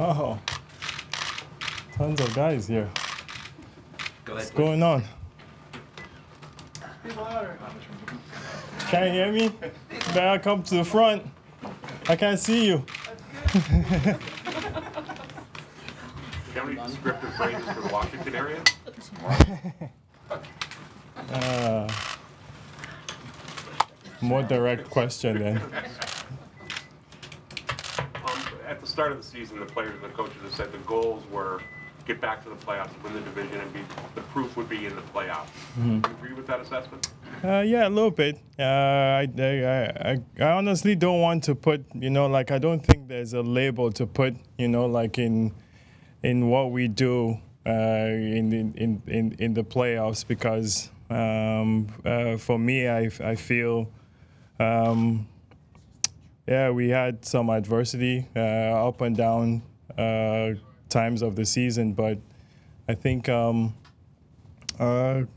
Oh, tons of guys here. Go ahead. What's going on? Can't you hear me? Better come to the front. I can't see you. Do you have any descriptive phrases for the Washington area? More direct question then. At the start of the season, the players and the coaches have said the goals were get back to the playoffs, win the division, and the proof would be in the playoffs. Do you agree with that assessment? Yeah, a little bit. I honestly don't want to put, I don't think there's a label to put, like in what we do in the playoffs, because for me, I feel, we had some adversity up and down times of the season, but I think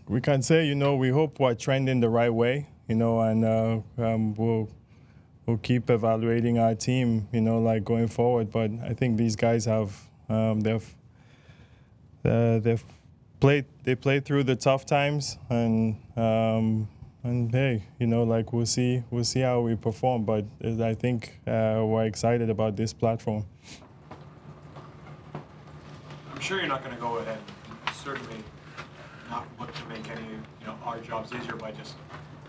we can say, we hope we're trending the right way, and we'll keep evaluating our team, like going forward. But I think these guys have they've played through the tough times, and hey, like we'll see how we perform. But I think we're excited about this platform. I'm sure you're not going to go ahead and certainly not look to make any, our jobs easier by just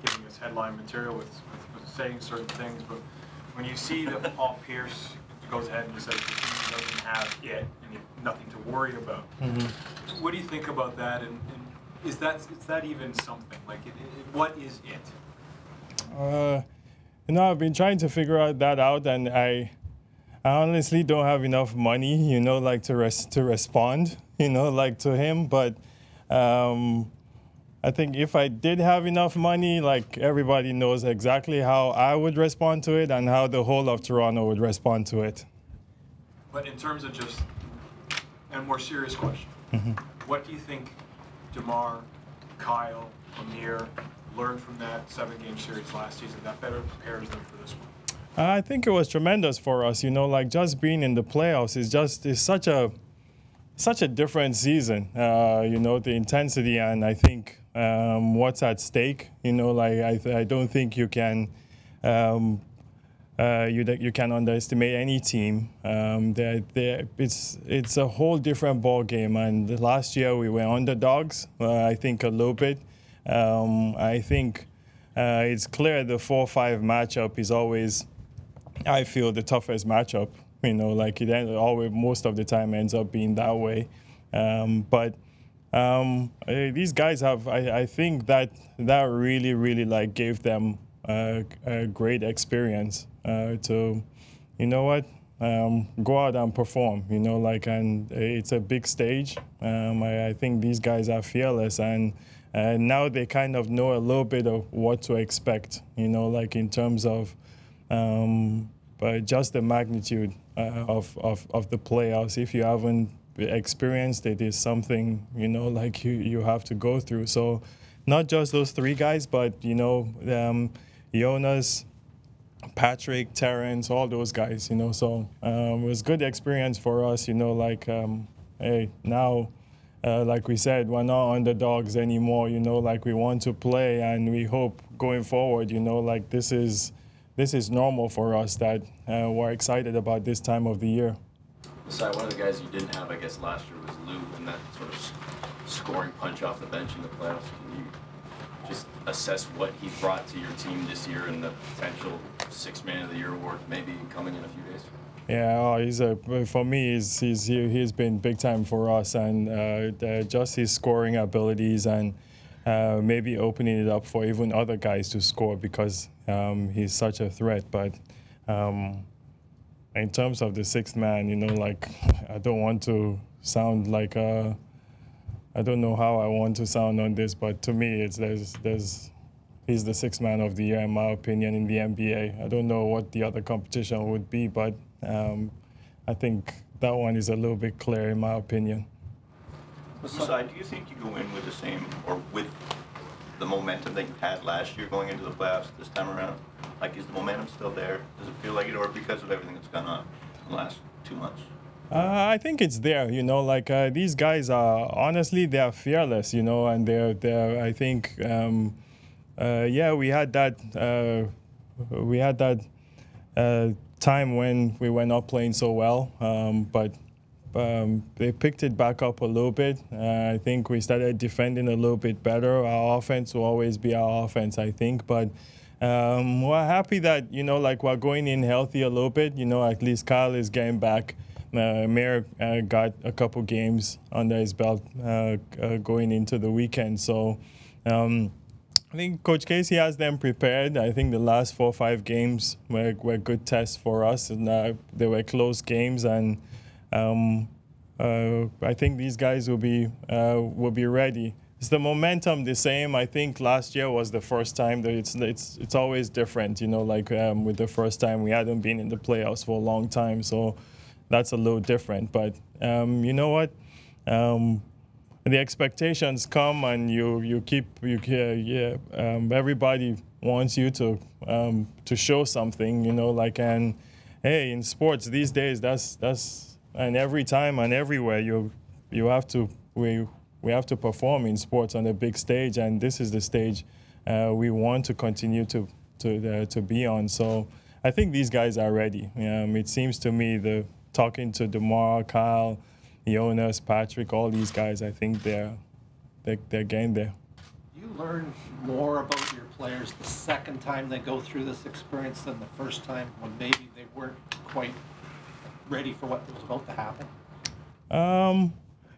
giving us headline material with saying certain things. But when you see that Paul Pierce goes ahead and says the team doesn't have it and nothing to worry about, what do you think about that? And is that even something? Like, what is it? I've been trying to figure that out, and I honestly don't have enough money, like to respond, like to him. But I think if I did have enough money, like everybody knows exactly how I would respond to it and how the whole of Toronto would respond to it. But in terms of just, and a more serious question, what do you think DeMar, Kyle, Amir learned from that 7-game series last season that better prepares them for this one? I think it was tremendous for us, like just being in the playoffs is such a different season, the intensity, and I think what's at stake, I don't think you can you can underestimate any team. It's a whole different ball game, and last year we were underdogs, I think a little bit. I think it's clear the 4-5 matchup is always, I feel, the toughest matchup. Like it always, most of the time ends up being that way. But these guys have, I think that really, really like gave them a great experience to, go out and perform. And it's a big stage. I think these guys are fearless, and now they kind of know a little bit of what to expect. Like in terms of. But just the magnitude of the playoffs, if you haven't experienced it, is something, like you have to go through. So not just those three guys, but, Jonas, Patrick, Terrence, all those guys, So it was good experience for us, hey, now, like we said, we're not underdogs anymore, like we want to play, and we hope going forward, like this is normal for us, that we're excited about this time of the year. Masai, one of the guys you didn't have, I guess, last year was Lou, and that sort of scoring punch off the bench in the playoffs. Can you just assess what he brought to your team this year and the potential Sixth Man of the Year award maybe coming in a few days? Yeah, for me, he's been big time for us, and just his scoring abilities, and maybe opening it up for even other guys to score, because he's such a threat. But in terms of the sixth man, like I don't want to sound like I don't know how I want to sound on this, but to me, he's the sixth man of the year in my opinion in the NBA. I don't know what the other competition would be, but I think that one is a little bit clear in my opinion. Masai, do you think you go in with the same, or with the momentum that you had last year going into the playoffs this time around? Like, is the momentum still there? Does it feel like it, or because of everything that's gone on in the last 2 months? I think it's there, you know, like these guys are, honestly, they are fearless, you know, and they're I think, yeah, we had that time when we were not playing so well, but they picked it back up a little bit. I think we started defending a little bit better. Our offense will always be our offense, I think, but we're happy that, you know, like we're going in healthy a little bit, you know, at least Kyle is getting back. Mayor got a couple games under his belt going into the weekend. So I think Coach Casey has them prepared. I think the last 4 or 5 games were good tests for us, and they were close games. And I think these guys will be ready. Is the momentum the same? I think last year was the first time that it's always different. You know, like with the first time we hadn't been in the playoffs for a long time, so that's a little different. But you know what? The expectations come, and everybody wants you to show something. You know, like, and hey, in sports these days, that's and every time and everywhere you have to we have to perform in sports on a big stage, and this is the stage we want to continue to be on. So I think these guys are ready. It seems to me talking to DeMar, Kyle, Jonas, Patrick, all these guys, I think they're getting there. You learn more about your players the second time they go through this experience than the first time when maybe they weren't quite ready for what was about to happen?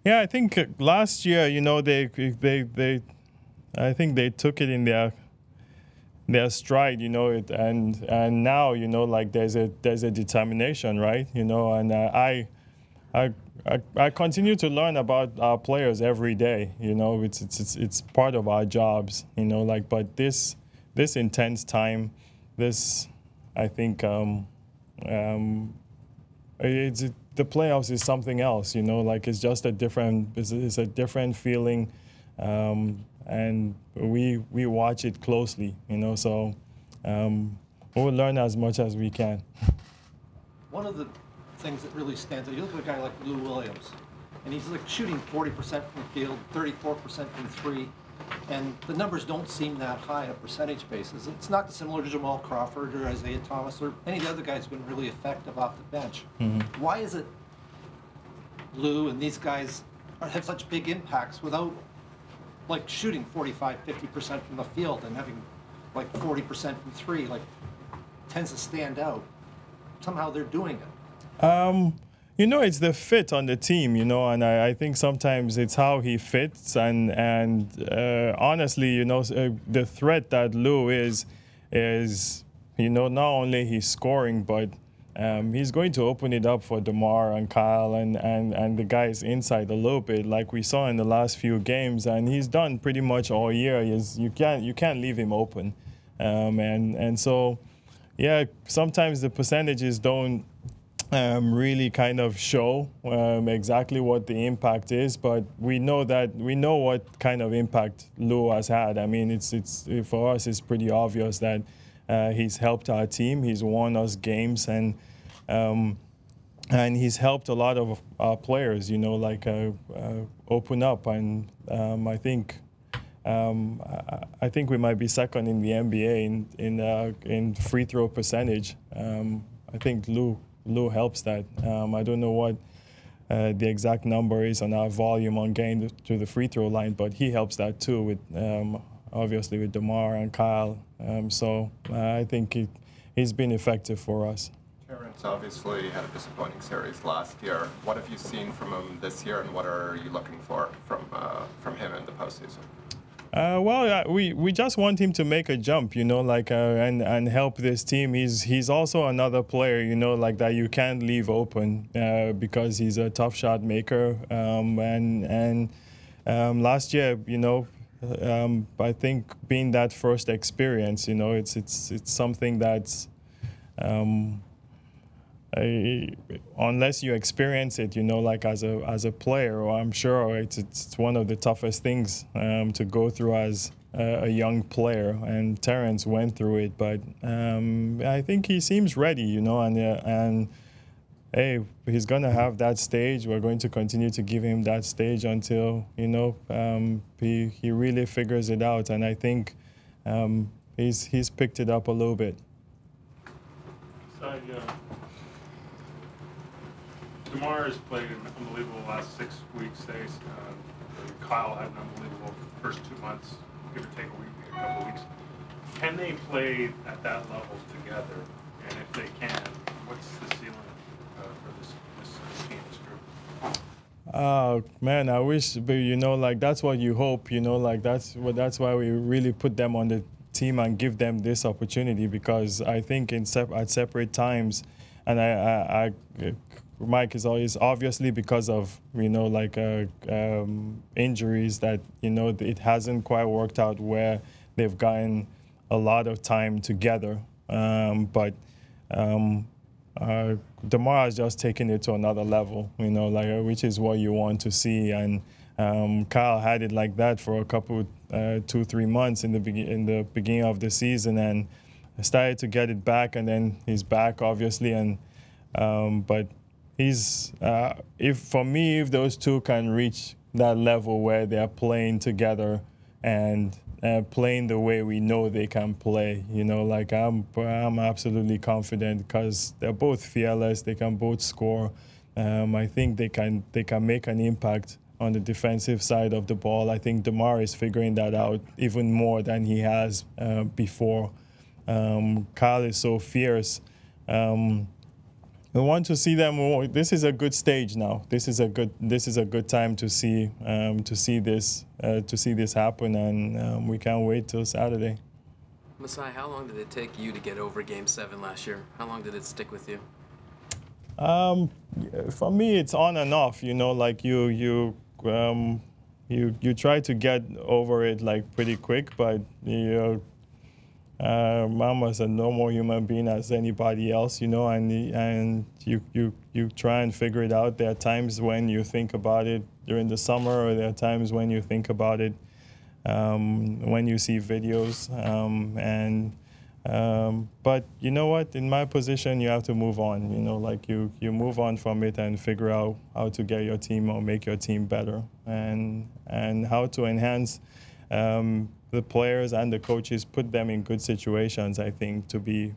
Yeah, I think last year, you know, I think they took it in their stride, you know, and now, you know, like there's a determination, right? You know, and I continue to learn about our players every day. You know, it's part of our jobs, you know, like, but this intense time, I think the playoffs is something else, you know, like it's just a different feeling, and we watch it closely, you know, so we'll learn as much as we can. One of the things that really stands out, you look at a guy like Lou Williams, and he's like shooting 40% from the field, 34% from 3, and the numbers don't seem that high on a percentage basis. It's not similar to Jamal Crawford or Isaiah Thomas or any of the other guys who've been really effective off the bench. Mm-hmm. Why is it Lou and these guys have such big impacts without like shooting 45, 50% from the field and having like 40% from 3, like tends to stand out? Somehow they're doing it. You know, it's the fit on the team, you know, and I think sometimes it's how he fits. And honestly, you know, the threat that Lou is, you know, not only he's scoring, but he's going to open it up for DeMar and Kyle and the guys inside a little bit, like we saw in the last few games. And he's done pretty much all year. You can't leave him open. And so, yeah, sometimes the percentages don't really kind of show exactly what the impact is, but we know what kind of impact Lou has had. I mean, it's for us, it's pretty obvious that he's helped our team. He's won us games, and he's helped a lot of our players, you know, like open up. And I think we might be second in the NBA in free throw percentage. I think Lou helps that. I don't know what the exact number is on our volume on getting to the free throw line, but he helps that too with obviously with DeMar and Kyle. So I think he's been effective for us. Terrence obviously had a disappointing series last year. What have you seen from him this year, and what are you looking for from him in the postseason? We just want him to make a jump, you know, like and help this team. He's also another player, you know, like that you can't leave open because he's a tough shot maker. And last year, you know, I think being that first experience, you know, it's something that's unless you experience it, you know, like as a player, I'm sure it's one of the toughest things to go through as a young player. And Terrence went through it, but I think he seems ready, you know, and hey, he's going to have that stage. We're going to continue to give him that stage until, he really figures it out. And I think he's picked it up a little bit. So, DeMar has played an unbelievable last 6 weeks. Kyle had an unbelievable first 2 months, give or take a couple of weeks. Can they play at that level together? And if they can, what's the ceiling for this team, this group? Oh man, I wish, but that's what you hope. That's why we really put them on the team and give them this opportunity, because I think at separate times, and Mike is always obviously because of injuries that it hasn't quite worked out where they've gotten a lot of time together, but DeMar has just taken it to another level, which is what you want to see. And Kyle had it like that for a couple, 2-3 months in the beginning of the season, and started to get it back, and then he's back obviously. And but he's if those two can reach that level where they're playing together and playing the way we know they can play, I'm absolutely confident, because they're both fearless. They can both score. I think they can make an impact on the defensive side of the ball. I think DeMar is figuring that out even more than he has before. Kyle is so fierce. We want to see them more. This is a good stage now. This is a good time to see this happen, and we can't wait till Saturday. Masai, how long did it take you to get over Game 7 last year? How long did it stick with you? For me, it's on and off. You try to get over it pretty quick, but I'm as a normal human being as anybody else, and you try and figure it out. There are times when you think about it during the summer, or there are times when you think about it when you see videos. But you know what? In my position, you have to move on. You move on from it and figure out how to get your team or make your team better, and how to enhance the players and the coaches, put them in good situations, I think, to be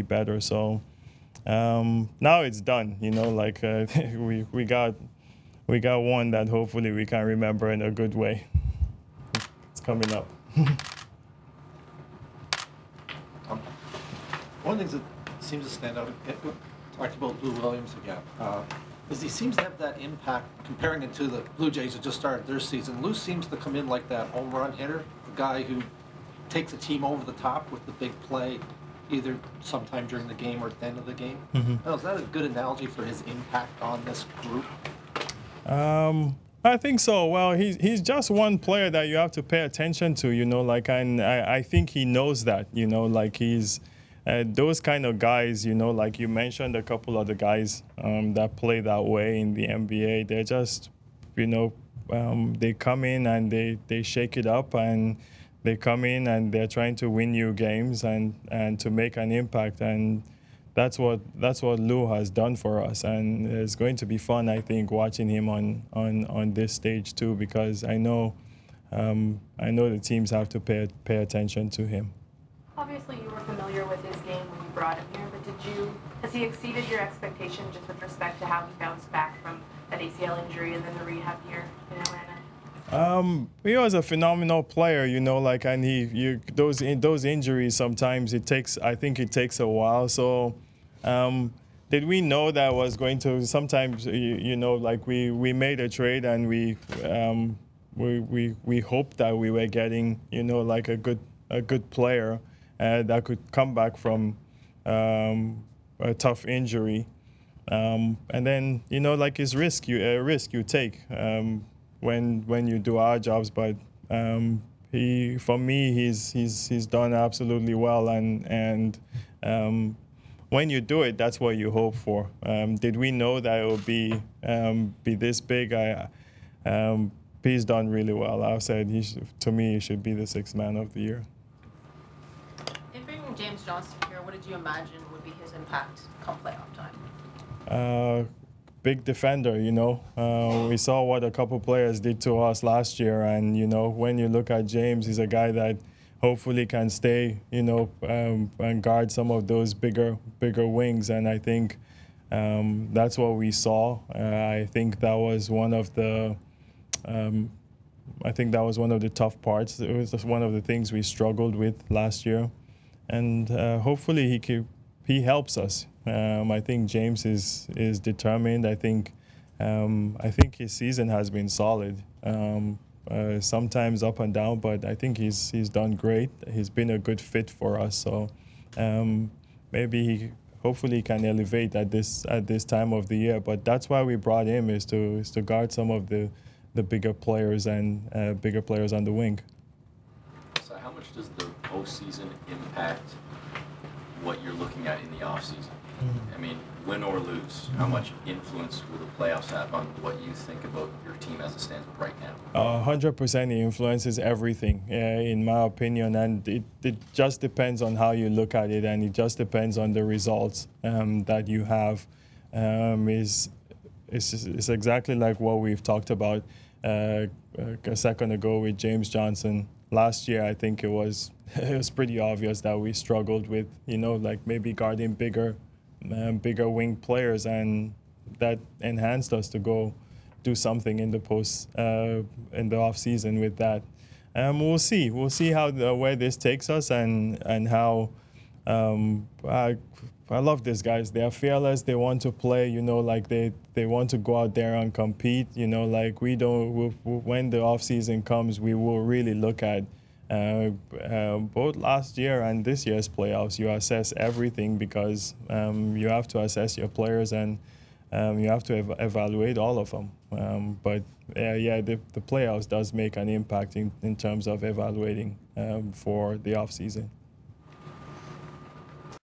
better. So now it's done. We got one that hopefully we can remember in a good way. It's coming up. One of the things that seems to stand out, talked about Lou Williams again, is he seems to have that impact, comparing it to the Blue Jays that just started their season. Lou seems to come in like that home run hitter, the guy who takes a team over the top with the big play, either sometime during the game or at the end of the game. Mm-hmm. Now, is that a good analogy for his impact on this group? I think so. Well, he's just one player that you have to pay attention to, and I think he knows that, he's those kind of guys, like you mentioned a couple of the guys that play that way in the NBA. They're just, they come in and they shake it up, and they come in and they're trying to win you games and to make an impact. And that's what Lou has done for us. And it's going to be fun, I think, watching him on this stage too, because I know the teams have to pay attention to him. Obviously, you were familiar with his game when you brought him here, but has he exceeded your expectation just with respect to how he bounced back from that ACL injury and then the rehab here in Atlanta? He was a phenomenal player, and those injuries sometimes I think it takes a while. So, did we know that was going to sometimes, we made a trade and we hoped that we were getting, a good player that could come back from a tough injury, and then it's risk you take when you do our jobs. But for me, he's done absolutely well, and when you do it, that's what you hope for. Did we know that it would be this big? He's done really well. I said to me, he should be the 6th man of the year. In bringing James Johnson here, what did you imagine would be his impact come playoff time? big defender, you know. We saw what a couple players did to us last year, and, you know, when you look at James, he's a guy that hopefully can stay, you know, and guard some of those bigger wings, and I think that's what we saw. I think that was one of the tough parts. It was just one of the things we struggled with last year, and hopefully he helps us. I think James is determined. I think his season has been solid. Sometimes up and down, but I think he's done great. He's been a good fit for us. So maybe hopefully he can elevate at this time of the year. But that's why we brought him, is to guard some of the bigger players and bigger players on the wing. So how much does the postseason impact what you're looking at in the offseason? I mean, win or lose, how much influence will the playoffs have on what you think about your team as it stands right now? 100% it influences everything, in my opinion, and it just depends on how you look at it, and it just depends on the results that you have. It's exactly like what we've talked about a second ago with James Johnson. Last year, I think it was pretty obvious that we struggled with, you know, like maybe guarding bigger wing players, and that enhanced us to go do something in the off season with that. We'll see how where this takes us, and how I love these guys. They are fearless. They want to play, you know, like they want to go out there and compete, you know, like when the off season comes, we will really look at both last year and this year's playoffs. You assess everything, because you have to assess your players, and you have to evaluate all of them. But the playoffs does make an impact in terms of evaluating for the off season.